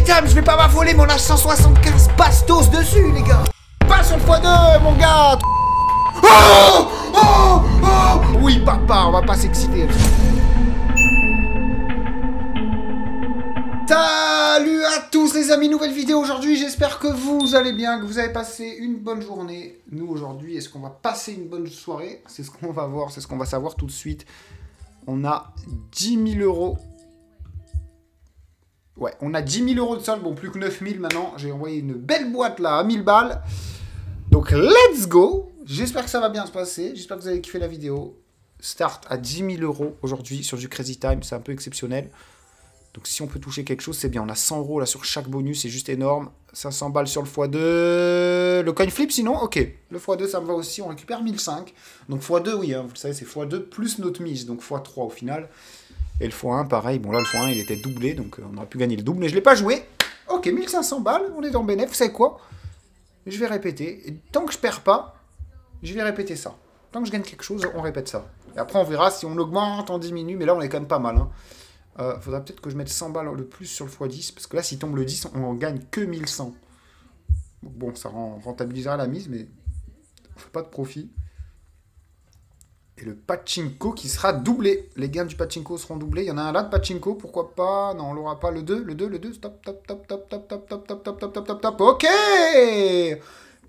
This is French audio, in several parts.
time, je vais pas m'affoler, mais on a 175 bastos dessus, les gars. Pas sur le x2, mon gars. Oh, oh, oh. Oui, papa, on va pas s'exciter. Salut à tous les amis, nouvelle vidéo aujourd'hui, j'espère que vous allez bien, que vous avez passé une bonne journée. Nous aujourd'hui, est-ce qu'on va passer une bonne soirée? C'est ce qu'on va voir, c'est ce qu'on va savoir tout de suite. On a 10 000 euros. Ouais, on a 10 000 euros de solde, bon plus que 9 000 maintenant. J'ai envoyé une belle boîte là à 1000 balles. Donc let's go. J'espère que ça va bien se passer, j'espère que vous avez kiffé la vidéo. Start à 10 000 euros aujourd'hui sur du Crazy Time, c'est un peu exceptionnel. Donc si on peut toucher quelque chose, c'est bien. On a 100 euros là sur chaque bonus, c'est juste énorme. 500 balles sur le x2. Le coin flip sinon, ok. Le x2 ça me va aussi, on récupère 1005. Donc x2 oui, hein, vous le savez, c'est x2 plus notre mise, donc x3 au final. Et le x1 pareil, bon là le x1 il était doublé, donc on aurait pu gagner le double, mais je ne l'ai pas joué. Ok, 1500 balles, on est dans le bénéf, vous savez quoi? Je vais répéter. Et tant que je perds pas, je vais répéter ça. Tant que je gagne quelque chose, on répète ça. Et après on verra si on augmente, on diminue, mais là on est quand même pas mal, hein. Faudra peut-être que je mette 100 balles de plus sur le x10, parce que là, s'il tombe le 10, on en gagne que 1100. Bon, ça rentabilisera la mise, mais on fait pas de profit. Et le pachinko qui sera doublé. Les gains du pachinko seront doublés. Il y en a un là de pachinko, pourquoi pas? Non, on l'aura pas. Le 2, stop, stop, stop, stop, stop, stop, stop, stop, stop, stop, stop, stop. Ok!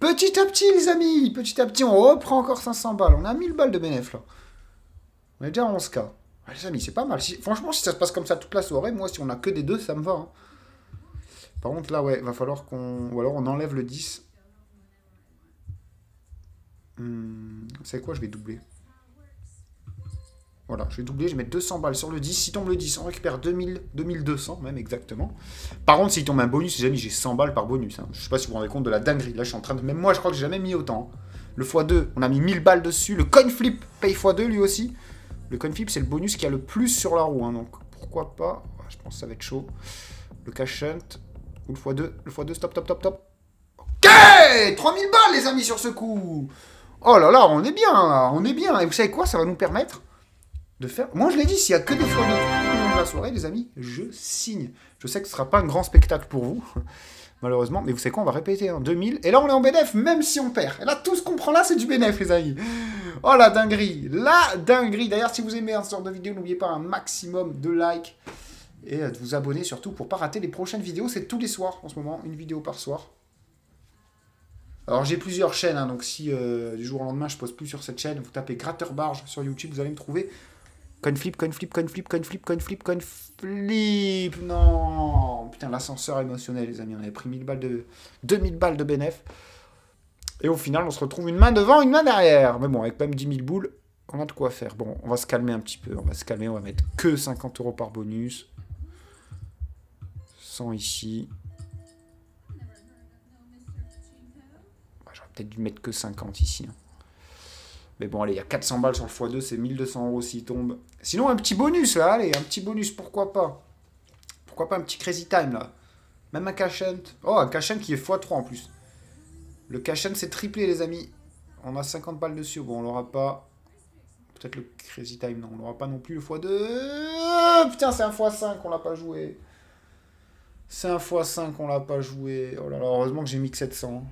Petit à petit, les amis, petit à petit, on reprend encore 500 balles. On a 1000 balles de bénéf, là. On est déjà à 11K. Les amis, c'est pas mal. Franchement, si ça se passe comme ça toute la soirée, moi, si on a que des 2, ça me va. Hein. Par contre, là, ouais, va falloir qu'on... Ou alors, on enlève le 10. Vous savez quoi? Je vais doubler. Voilà, je vais doubler, je vais mettre 200 balles sur le 10. Si tombe le 10, on récupère 2000, 2200, même exactement. Par contre, s'il tombe un bonus, les amis, j'ai 100 balles par bonus. Hein. Je sais pas si vous vous rendez compte de la dinguerie. Là, je suis en train de... Même moi, je crois que j'ai jamais mis autant. Hein. Le x2, on a mis 1000 balles dessus. Le coin flip paye x2, lui aussi. Le coin flip, c'est le bonus qui a le plus sur la roue. Hein, donc, pourquoi pas? Je pense que ça va être chaud. Le cash hunt. Ou le x2. Le x2, stop, stop, stop, stop. Ok! 3000 balles, les amis, sur ce coup. Oh là là, on est bien, là. On est bien. Et vous savez quoi? Ça va nous permettre de faire... Moi, je l'ai dit, s'il n'y a que des x2 tout au long de la soirée, les amis, je signe. Je sais que ce ne sera pas un grand spectacle pour vous. Malheureusement, mais vous savez quoi, on va répéter, hein, 2000, et là on est en bénéf, même si on perd. Et là, tout ce qu'on prend là, c'est du bénéf, les amis. Oh, la dinguerie, la dinguerie. D'ailleurs, si vous aimez ce genre de vidéo, n'oubliez pas un maximum de likes, et de vous abonner surtout pour ne pas rater les prochaines vidéos. C'est tous les soirs, en ce moment, une vidéo par soir. Alors, j'ai plusieurs chaînes, hein, donc si du jour au lendemain, je ne poste plus sur cette chaîne, vous tapez Gratteur Barge sur YouTube, vous allez me trouver. Coin flip, coin flip, coin flip, coin flip, coin flip, coin flip. Non. Putain, l'ascenseur émotionnel, les amis. On avait pris 2000 balles de bénéf. Et au final, on se retrouve une main devant, une main derrière. Mais bon, avec même 10 000 boules, on a de quoi faire. Bon, on va se calmer un petit peu. On va se calmer, on va mettre que 50 euros par bonus. 100 ici. J'aurais peut-être dû mettre que 50 ici. Hein. Mais bon, allez, il y a 400 balles sur le x2, c'est 1200 euros s'il tombe. Sinon, un petit bonus, là, allez, un petit bonus, pourquoi pas? Pourquoi pas un petit Crazy Time, là? Même un cash hunt. Oh, un cash hunt qui est x3 en plus. Le cash hunt, c'est triplé, les amis. On a 50 balles dessus. Bon, on l'aura pas. Peut-être le Crazy Time, non, on l'aura pas non plus, le x2. Putain, c'est un x5, on l'a pas joué. C'est un x5, on l'a pas joué. Oh là là, heureusement que j'ai mis que 700.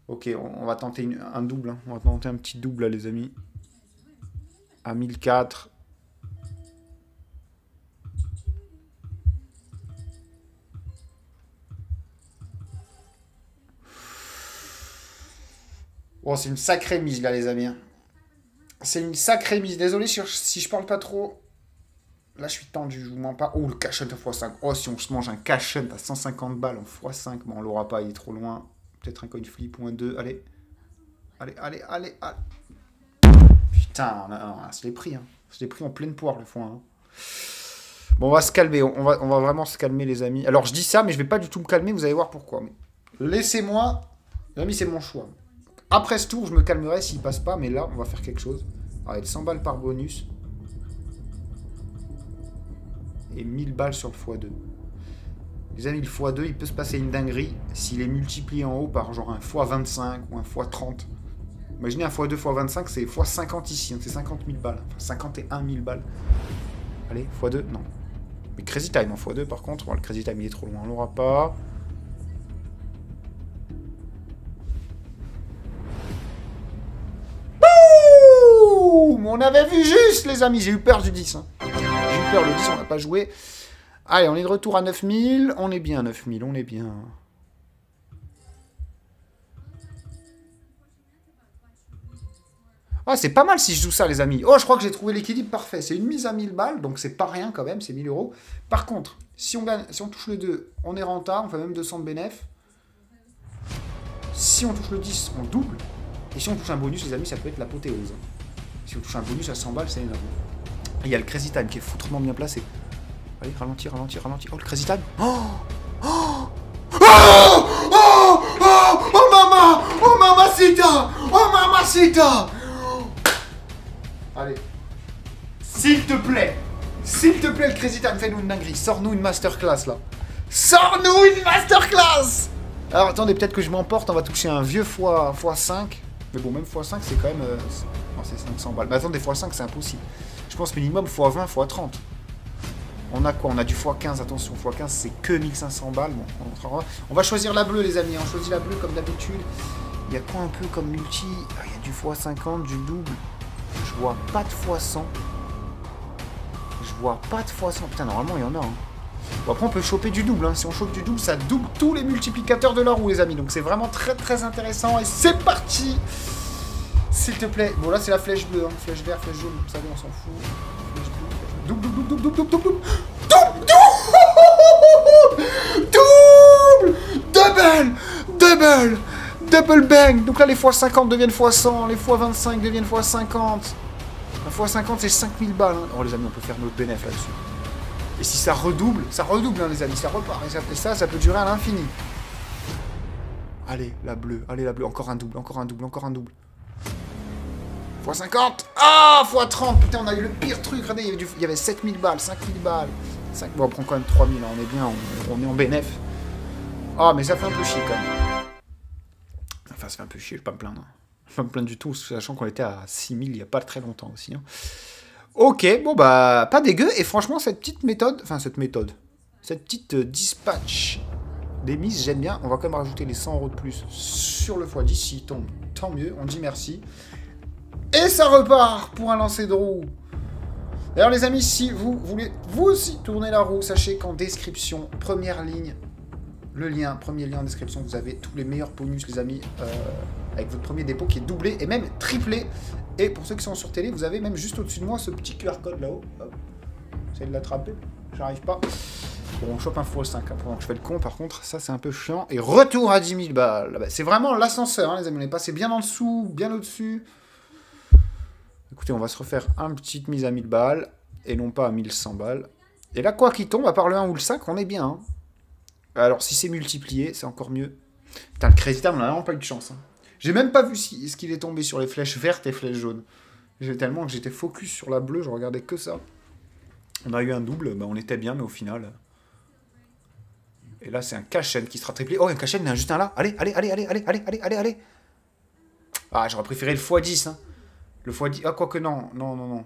Ok, on va tenter un double. Hein. On va tenter un petit double, là, les amis. À 1004. Bon, c'est une sacrée mise, là, les amis. C'est une sacrée mise. Désolé si je parle pas trop. Là, je suis tendu, je vous mens pas. Oh, le cash hunt à x5. Oh, si on se mange un cash hunt à 150 balles en x5. Bon, on l'aura pas, il est trop loin. Peut-être un coin flip ou un 2. Allez. Allez, allez, allez, allez. Putain, je l'ai pris. Hein. Je l'ai pris en pleine poire, le x1. Hein. Bon, on va se calmer. On va vraiment se calmer, les amis. Alors, je dis ça, mais je vais pas du tout me calmer. Vous allez voir pourquoi. Mais laissez-moi. Les amis, c'est mon choix. Après ce tour, je me calmerai s'il passe pas. Mais là, on va faire quelque chose. Allez, 100 balles par bonus. Et 1000 balles sur le x2. Les amis, le x2, il peut se passer une dinguerie s'il est multiplié en haut par genre un x25 ou un x30. Imaginez un x2, x25, c'est x50 ici. Hein, c'est 50 000 balles. Enfin, 51 000 balles. Allez, x2, non. Mais Crazy Time en x2 par contre. Bon, le Crazy Time il est trop loin, on l'aura pas. Boum! On avait vu juste les amis, j'ai eu peur du 10. Hein. J'ai eu peur, le 10 on n'a pas joué. Allez, on est de retour à 9000. On est bien 9000, on est bien. Ah, c'est pas mal si je joue ça, les amis. Oh, je crois que j'ai trouvé l'équilibre parfait. C'est une mise à 1000 balles, donc c'est pas rien quand même, c'est 1000 euros. Par contre, si on gagne, si on touche le 2, on est rentable, on fait même 200 de bénéf. Si on touche le 10, on double. Et si on touche un bonus, les amis, ça peut être l'apothéose. Si on touche un bonus à 100 balles, c'est énorme. Il y a le Crazy Time qui est foutrement bien placé. Allez, ralentis, ralentis, ralentis. Oh, le Crazy Time. Oh, oh, oh, oh, oh, oh, maman, oh, mamacita, oh, mamacita. Allez. S'il te plaît, le Crazy Time, fais-nous une dinguerie. Sors-nous une masterclass, là. Sors-nous une masterclass. Alors, attendez, peut-être que je m'emporte. On va toucher un vieux x5. Mais bon, même x5, c'est quand même... Non, c'est 500 balles. Mais attendez, x5, c'est impossible. Je pense minimum x20, x30. On a quoi? On a du x15. Attention, x15, c'est que 1500 balles. Bon, on va choisir la bleue, les amis. On choisit la bleue, comme d'habitude. Il y a quoi un peu comme multi? Il y a du x50, du double. Je vois pas de x100. Je vois pas de x100. Putain, normalement, il y en a. Hein. Bon, après, on peut choper du double. Hein. Si on chope du double, ça double tous les multiplicateurs de la roue, les amis. Donc, c'est vraiment très, très intéressant. Et c'est parti! S'il te plaît. Bon, là, c'est la flèche bleue. Hein. Flèche verte, flèche jaune. Vous savez, on s'en fout. Flèche bleue, flèche... Double, double, double, double, double, double, double, double, double, double bang. Donc là, les x50 deviennent x100. Les x25 deviennent x50. Un x50, c'est 5000 balles. Hein. Oh, les amis, on peut faire notre bénéf là-dessus. Et si ça redouble, hein, les amis, ça repart. Et ça peut durer à l'infini. Allez, la bleue, encore un double, encore un double, encore un double. x50. Ah, x30. Putain, on a eu le pire truc. Regardez, il y avait 7000 balles, 5000 balles. Bon, on prend quand même 3000, hein, on est bien, on est en bénéf. Ah, mais ça fait un peu chier quand même. Enfin, ça fait un peu chier, je vais pas me plaindre. Je vais pas me plaindre du tout, sachant qu'on était à 6000 il y a pas très longtemps aussi. Hein. Ok, bon bah, pas dégueu. Et franchement, cette petite petite dispatch des mises, j'aime bien. On va quand même rajouter les 100 euros de plus sur le x10. S'il tombe, tant mieux, on dit merci. Et ça repart pour un lancer de roue. D'ailleurs, les amis, si vous voulez vous aussi tourner la roue, sachez qu'en description, première ligne, le lien, premier lien en description, vous avez tous les meilleurs bonus, les amis, avec votre premier dépôt qui est doublé et même triplé. Et pour ceux qui sont sur télé, vous avez même juste au-dessus de moi ce petit QR code là-haut. Essayez de l'attraper. J'arrive pas. Bon, on chope un x5 hein, pendant que je fais le con. Par contre, ça c'est un peu chiant. Et retour à 10 000 balles. Bah, c'est vraiment l'ascenseur, hein, les amis. On est passé bien en dessous, bien au-dessus. Écoutez, on va se refaire une petite mise à 1000 balles. Et non pas à 1100 balles. Et là, quoi qu'il tombe, à part le 1 ou le 5, on est bien. Hein. Alors, si c'est multiplié, c'est encore mieux. Putain, le Crazy Time, on a vraiment pas eu de chance. Hein. J'ai même pas vu ce qu'il est tombé sur les flèches vertes et flèches jaunes. Tellement que j'étais focus sur la bleue, je regardais que ça. On a eu un double, bah on était bien, mais au final... Et là, c'est un Cachen qui sera triplé. Oh, un Cachen, il y en a juste un là. Allez, allez, allez, allez, allez, allez, allez, allez, allez. Ah, j'aurais préféré le x10. Hein. Le x10... Ah, quoique non, non, non, non.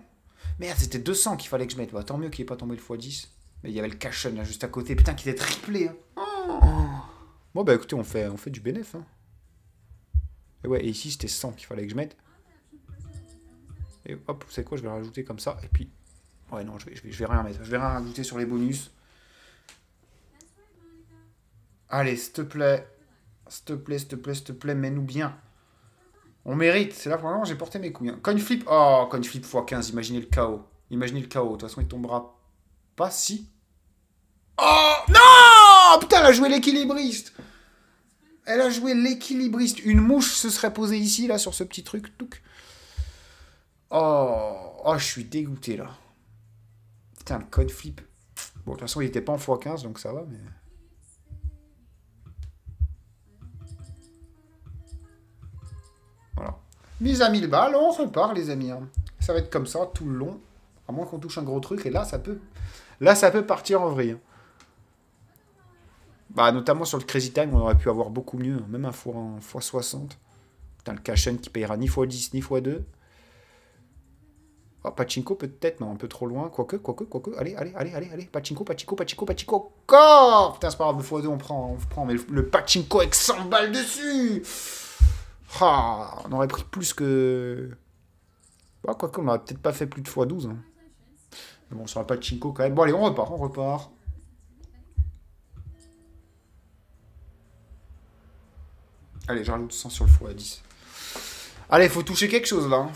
Merde, c'était 200 qu'il fallait que je mette. Bah, tant mieux qu'il n'ait pas tombé le x10. Mais il y avait le Cachen là, juste à côté. Putain, qui était triplé. Hein. Oh. Bon, bah écoutez, on fait du bénéf. Hein. Et ouais, et ici, c'était 100 qu'il fallait que je mette. Et hop, vous savez quoi, je vais rajouter comme ça. Et puis... Ouais, non, je vais rien mettre. Je vais rien rajouter sur les bonus. Allez, s'il te plaît. S'il te plaît, s'il te plaît, s'il te plaît, mets-nous bien. On mérite. C'est là, vraiment, j'ai porté mes couilles. Hein. Coin flip. Oh, coin flip x15. Imaginez le chaos. Imaginez le chaos. De toute façon, il tombera pas si. Oh, non! Putain, elle a joué l'équilibriste. Elle a joué l'équilibriste. Une mouche se serait posée ici, là, sur ce petit truc. Touc. Oh, je suis dégoûté, là. Putain, le coin flip. Bon, de toute façon, il était pas en x15, donc ça va, mais... Voilà. Mise à 1000 balles, on repart, les amis. Hein. Ça va être comme ça, tout le long. À moins qu'on touche un gros truc, et là, ça peut partir en vrille. Hein. Bah, notamment sur le Crazy Time, on aurait pu avoir beaucoup mieux. Hein. Même un x60. Putain, le Cachen qui payera ni x10, ni x2. Oh, Pachinko peut-être, non, un peu trop loin. Quoique. Allez. Pachinko. Encore. Putain, c'est pas grave, le x2, on prend. Mais le Pachinko avec 100 balles dessus. Ah, on aurait pris plus que... Bah, quoique, on n'aurait peut-être pas fait plus de x12. Hein. Mais bon, sur la Pachinko quand même. Bon, allez, on repart. Allez, je rajoute 100 sur le x10. Allez, faut toucher quelque chose, là.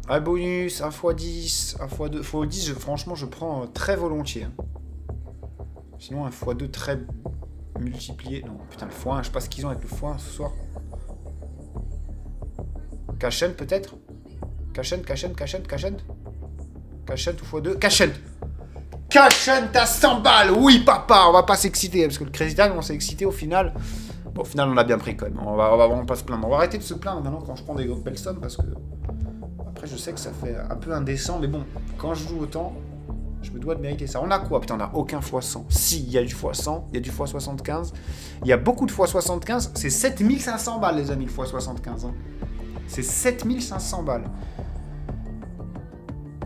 Un bonus, un x10, un x2. x10, franchement, je prends très volontiers. Hein. Sinon, un x2 très multiplié. Non, putain, le x1, je sais pas ce qu'ils ont avec le x1 ce soir. Cachen, peut-être. Cachen ou x2. Cachen, t'as 100 balles. Oui, papa, on va pas s'exciter. Parce que le Crazy Time, on s'est excité au final. Bon, au final, on l'a bien pris quand même. On va vraiment pas se plaindre. On va arrêter de se plaindre maintenant quand je prends des belles sommes. Parce que... Après, je sais que ça fait un peu indécent. Mais bon, quand je joue autant, je me dois de mériter ça. On a quoi? Putain, on a aucun x100. Si, il y a du x100, il y a du x75. Il y a beaucoup de x75. C'est 7500 balles, les amis, le x75. Hein. C'est 7500 balles.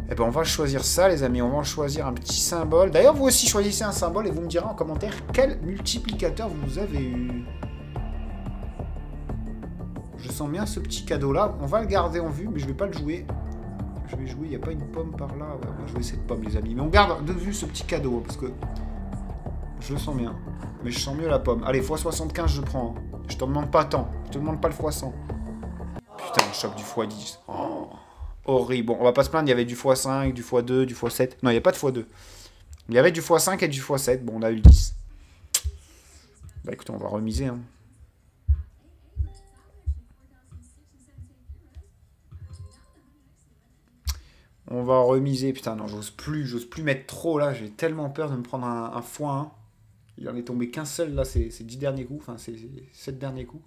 Eh ben, on va choisir ça, les amis. On va choisir un petit symbole. D'ailleurs, vous aussi, choisissez un symbole et vous me direz en commentaire quel multiplicateur vous avez eu. Je sens bien ce petit cadeau-là. On va le garder en vue, mais je vais pas le jouer. Je vais jouer, il n'y a pas une pomme par là. Ouais, on va jouer cette pomme, les amis. Mais on garde de vue ce petit cadeau, parce que je le sens bien. Mais je sens mieux la pomme. Allez, x75, je prends. Je te demande pas tant. Je te demande pas le x100. Putain, on chope du x10. Oh. Horrible. Bon, on va pas se plaindre, il y avait du x5, du x2, du x7. Non, il n'y a pas de x2. Il y avait du x5 et du x7. Bon, on a eu le 10. Bah écoutez, on va remiser. Hein. On va remiser. Putain, non, j'ose plus mettre trop là. J'ai tellement peur de me prendre un x1. Il en est tombé qu'un seul là, ces 10 derniers coups. Enfin, ces 7 derniers coups.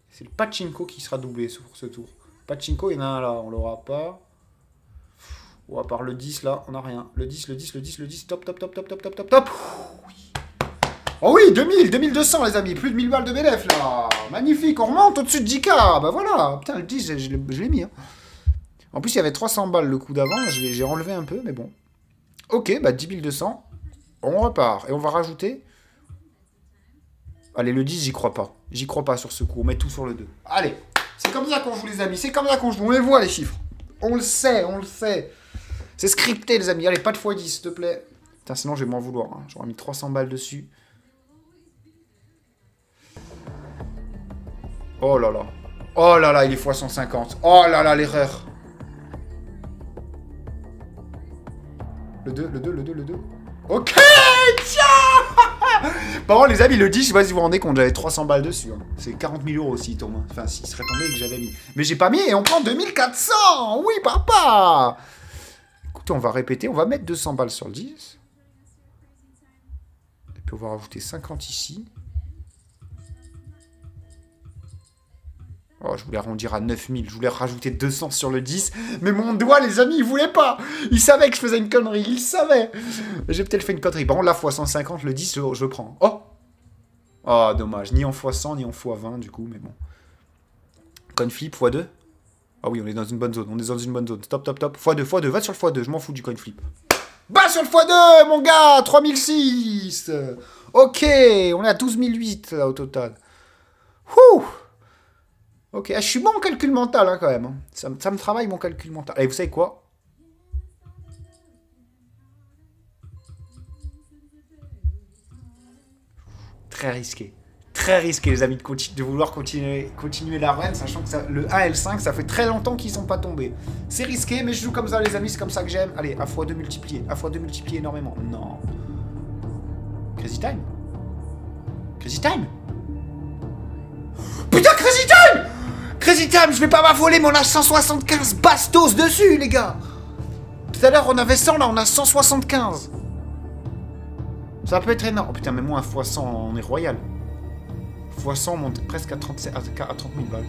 C'est le Pachinko qui sera doublé pour ce tour. Pachinko, il y en a un là, on l'aura pas. Ou à part le 10 là, on n'a rien. Le 10, top. Oui. Oh oui, 2200 les amis, plus de 1000 balles de BNF là. Magnifique, on remonte au-dessus de 10K. Bah voilà, putain, le 10, je l'ai mis. Hein. En plus, il y avait 300 balles le coup d'avant, j'ai enlevé un peu, mais bon. Ok, bah 10 200, on repart. Et on va rajouter... Allez, le 10, j'y crois pas. J'y crois pas sur ce coup. On met tout sur le 2. Allez, c'est comme ça qu'on joue, les amis. C'est comme ça qu'on joue. On les voit, les chiffres. On le sait. C'est scripté, les amis. Allez, pas de x10, s'il te plaît. Putain, sinon, je vais m'en vouloir. Hein. J'aurais mis 300 balles dessus. Oh là là. Oh là là, il est x150. Oh là là, l'erreur. Le 2. Ok, tiens. Par contre, les amis, le 10, je sais pas si vous vous rendez compte, j'avais 300 balles dessus. Hein. C'est 40 000 euros s'il tombe. Enfin, s'il serait tombé et que j'avais mis. Mais j'ai pas mis et on prend 2400. Oui, papa. Écoutez, on va répéter. On va mettre 200 balles sur le 10. Et puis on va rajouter 50 ici. Oh, je voulais arrondir à 9000. Je voulais rajouter 200 sur le 10. Mais mon doigt, les amis, il voulait pas. Il savait que je faisais une connerie. Il savait. J'ai peut-être fait une connerie. Par contre, là, x150, le 10, je le prends. Oh. Oh, dommage. Ni en x100, ni en x20, du coup. Mais bon. Coin flip, x2. Ah oui, on est dans une bonne zone. Top. x2. Va sur le x2. Je m'en fous du coin flip. Bah, sur le x2, mon gars. 3006. Ok. On est à 12008 là, au total. Ouh. Ok, je suis bon en calcul mental hein, quand même. Hein. Ça me travaille mon calcul mental. Allez, vous savez quoi? Très risqué. Très risqué les amis de vouloir continuer la run, sachant que ça, le 1 et le 5, ça fait très longtemps qu'ils sont pas tombés. C'est risqué, mais je joue comme ça les amis, c'est comme ça que j'aime. Allez, à x2 multiplié. À x2 multiplié énormément. Non. Crazy time. Putain, Crazy time! Crazy time, je vais pas m'affoler, mais on a 175 bastos dessus, les gars. Tout à l'heure, on avait 100, là, on a 175. Ça peut être énorme. Oh putain, mais moi, un x100, on est royal. x100, on monte presque à 30 000 balles.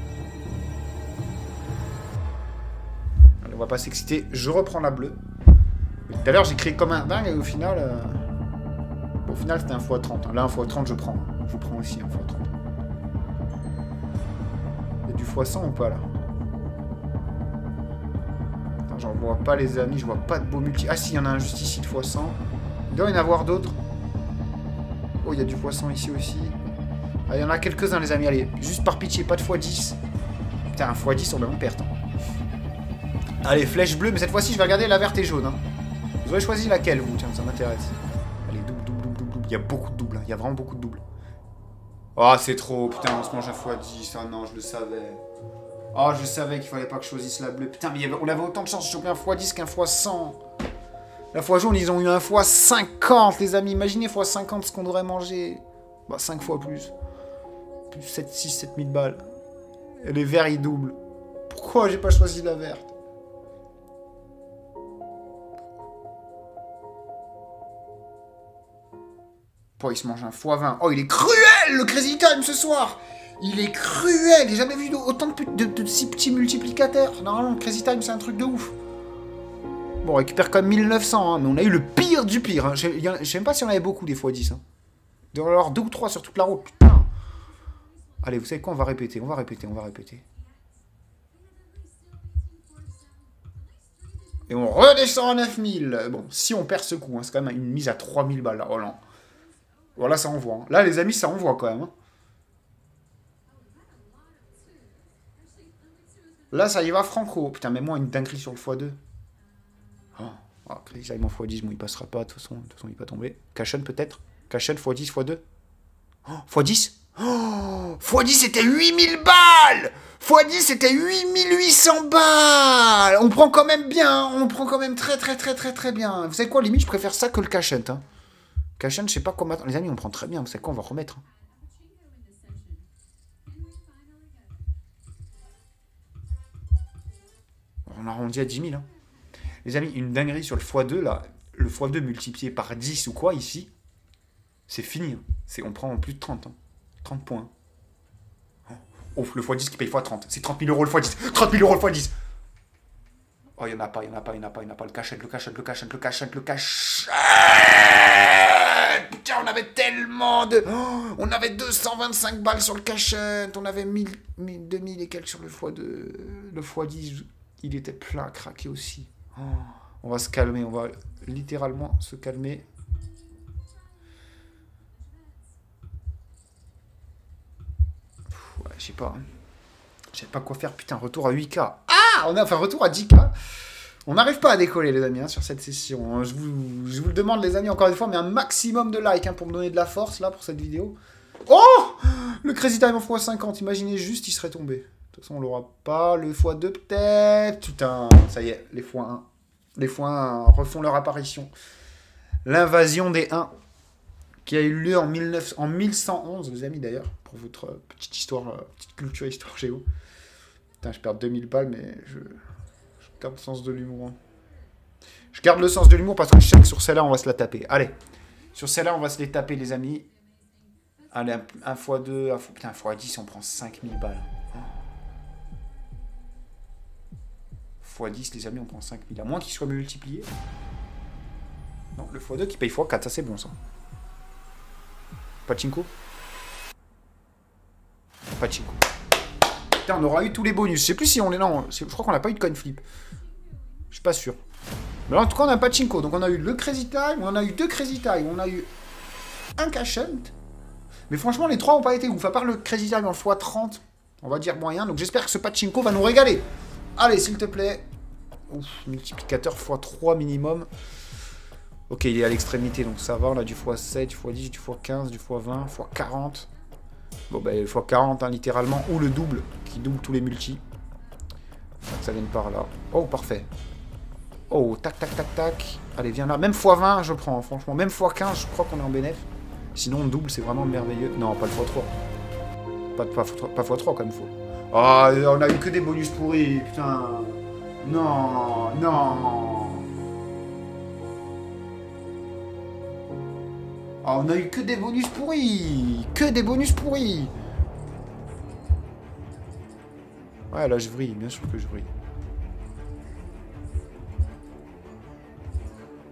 Allez, on va pas s'exciter. Je reprends la bleue. Tout à l'heure, j'ai créé comme un dingue, et au final... Au final, c'était un x30. Là, un x30, je prends. Je prends aussi un x30. x100 ou pas là? J'en vois pas les amis, je vois pas de beau multi. Ah si, il y en a un juste ici de x100. Il doit y en avoir d'autres. Oh, il y a du x100 ici aussi. Ah, il y en a quelques-uns les amis, allez, juste par pitié, pas de x10. Putain, un x10 on va en perdre. Allez, flèche bleue, mais cette fois-ci je vais regarder la verte et jaune. Hein. Vous aurez choisi laquelle vous? Tiens, ça m'intéresse. Allez, double, double, double, double, double. Il y a beaucoup de doubles, hein. Il y a vraiment beaucoup de doubles. Oh, c'est trop, putain, on se mange un x10. Ah non, je le savais. Oh, je savais qu'il fallait pas que je choisisse la bleue. Putain, mais on avait autant de chance de choper un x10 qu'un x100. La fois jaune, ils ont eu un x50, les amis. Imaginez x50 ce qu'on aurait mangé. Bah, 5 fois plus. Plus 7, 6, 7000 balles. Et les verts, ils doublent. Pourquoi j'ai pas choisi la verte? Oh, il se mange un x20. Oh, il est cruel, le Crazy Time, ce soir. Il est cruel. J'ai jamais vu autant de si petits multiplicateurs. Normalement, le Crazy Time, c'est un truc de ouf. Bon, on récupère quand même 1900, hein, mais on a eu le pire du pire. Hein. Je sais même pas si on avait beaucoup des x10. Hein. Il doit y en avoir 2 ou 3 sur toute la route, putain. Allez, vous savez quoi, on va répéter, on va répéter, on va répéter. Et on redescend à 9000. Bon, si on perd ce coup, hein, c'est quand même une mise à 3000 balles, là. Oh non. Voilà, ça envoie. Hein. Là, les amis, ça envoie quand même. Hein. Là, ça y va franco. Putain, mais moi, une dinguerie sur le x2. Oh, Crazy Time en x10, bon, il passera pas, de toute façon, il va pas tomber. Cachon, peut-être. Cachon, x10, x2. Oh, x10. Oh, x10, c'était 8000 balles. x10, c'était 8800 balles. On prend quand même bien. Hein. On prend quand même très bien. Vous savez quoi, limite, je préfère ça que le Cachon. Hein. Cachon, je sais pas comment... Les amis, on prend très bien. Vous savez quoi, on va remettre. Hein. On arrondit à 10 000. Hein. Les amis, une dinguerie sur le x2, là. Le x2 multiplié par 10 ou quoi, ici. C'est fini. Hein. On prend en plus de 30. Hein. 30 points. Oh, le x10 qui paye x30. C'est 30 000 euros le x10. 30 000 euros le x10. Oh, il n'y en a pas. Le Cachon. Putain, on avait tellement de... Oh, on avait 225 balles sur le Cachon. On avait 2000 et quelques sur le x2. Le x10, il était plein à craquer aussi. Oh, on va se calmer. On va littéralement se calmer. Ouais, je sais pas. Hein. Je sais pas quoi faire. Putain, retour à 8K. Ah, on a enfin retour à 10K. On n'arrive pas à décoller, les amis, hein, sur cette session. Je vous le demande, les amis, encore une fois, mais un maximum de likes hein, pour me donner de la force, là, pour cette vidéo. Oh, le Crazy Time en x50. Imaginez juste, il serait tombé. De toute façon, on l'aura pas. Le x2, peut-être. Putain, ça y est, les x1. Les x1 refont leur apparition. L'invasion des 1, qui a eu lieu en 1111, les amis, d'ailleurs, pour votre petite histoire, petite culture, histoire géo. Putain, je perds 2000 balles, mais je garde le sens de l'humour. Hein. Je garde le sens de l'humour parce que je sais que sur celle-là, on va se la taper. Allez, sur celle-là, on va se les taper, les amis. Allez, un x2, putain, un x10, on prend 5000 balles. x10, les amis, on prend 5000. À moins qu'il soit multiplié. Non, le x2 qui paye x4, ça c'est bon, ça. Pachinko. Pachinko. Putain, on aura eu tous les bonus. Je sais plus si on est... Non, je crois qu'on n'a pas eu de coin flip. Je suis pas sûr. Mais là, en tout cas, on a Pachinko. Donc, on a eu le Crazy Time. On a eu 2 Crazy Time. On a eu un Cachon. Mais franchement, les 3 n'ont pas été ouf. À part le Crazy Time en x30, on va dire moyen. Donc, j'espère que ce Pachinko va nous régaler. Allez, s'il te plaît. Ouf, multiplicateur x3 minimum. Ok, il est à l'extrémité, donc ça va. On a du x7, du x10, du x15, du x20, x40. Bon, bah, le x40, hein, littéralement. Ou le double, qui double tous les multis. Faut que ça vienne par là. Oh, parfait. Oh, tac, tac, tac, tac. Allez, viens là. Même x20, je prends, franchement. Même x15, je crois qu'on est en bénéf. Sinon, on double, c'est vraiment merveilleux. Non, pas le x3. Pas x3, comme il faut. Oh, on a eu que des bonus pourris, putain. Non, non. Oh, on a eu que des bonus pourris. Que des bonus pourris. Ouais, là, je vrille. Bien sûr que je vrille.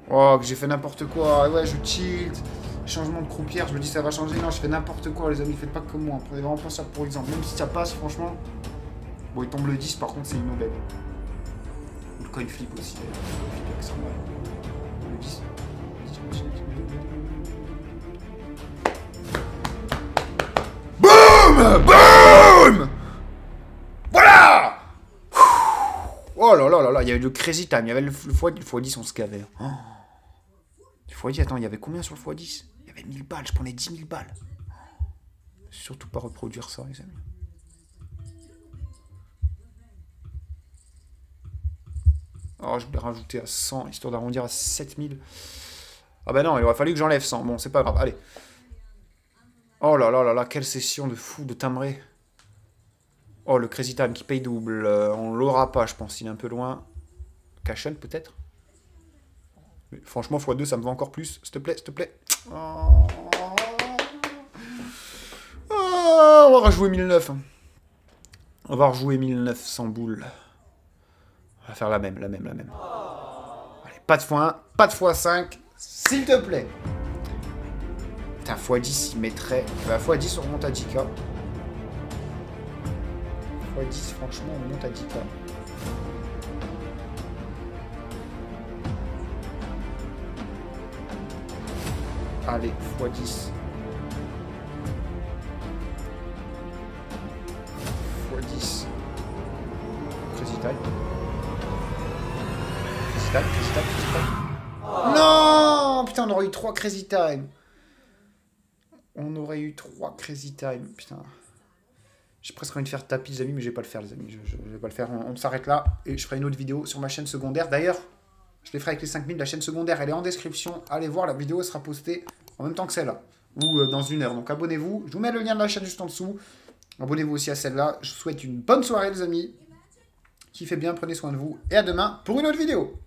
Oh, que j'ai fait n'importe quoi. Ouais, je tilt. Changement de croupière, je me dis ça va changer. Non, je fais n'importe quoi, les amis. Faites pas comme moi. Prenez vraiment pas ça pour exemple. Même si ça passe, franchement. Bon, il tombe le 10, par contre, c'est une aubaine. Le coin flip aussi. Le 10. BOOM BOOM Voilà. Oh là là là là, il y avait le crazy time, il y avait le x10, on se gavait. Oh. Le x10, attends, il y avait combien sur le x10? Il y avait 1000 balles, je prenais 10 000 balles. Surtout pas reproduire ça, les amis. Oh, je voulais rajouter à 100, histoire d'arrondir à 7000. Ah bah non, il aurait fallu que j'enlève 100. Bon, c'est pas grave, allez. Oh là là là là, quelle session de fou, de timbré. Oh, le Crazy Time qui paye double. On l'aura pas, je pense, il est un peu loin. Cashel, peut-être. Franchement, x2, ça me va encore plus. S'il te plaît, s'il te plaît. Oh. Oh, on va rejouer 1009. On va rejouer 1900 boules. On va faire la même. Allez, pas de x1, pas de x5, s'il te plaît. Putain, x10, il mettrait... Bah, x10, on remonte à 10K. x10, franchement, on monte à 10K. Allez, x10. x10. Crazy time. Crazy time. Non, putain, on aurait eu 3 Crazy Time. On aurait eu 3 Crazy Time. Putain. J'ai presque envie de faire tapis, les amis, mais je vais pas le faire, les amis. Je vais pas le faire. On s'arrête là et je ferai une autre vidéo sur ma chaîne secondaire. D'ailleurs, je les ferai avec les 5000. La chaîne secondaire, elle est en description. Allez voir, la vidéo sera postée en même temps que celle-là. Ou dans 1 heure. Donc abonnez-vous. Je vous mets le lien de la chaîne juste en dessous. Abonnez-vous aussi à celle-là. Je vous souhaite une bonne soirée, les amis. Kiffez bien, prenez soin de vous. Et à demain pour une autre vidéo.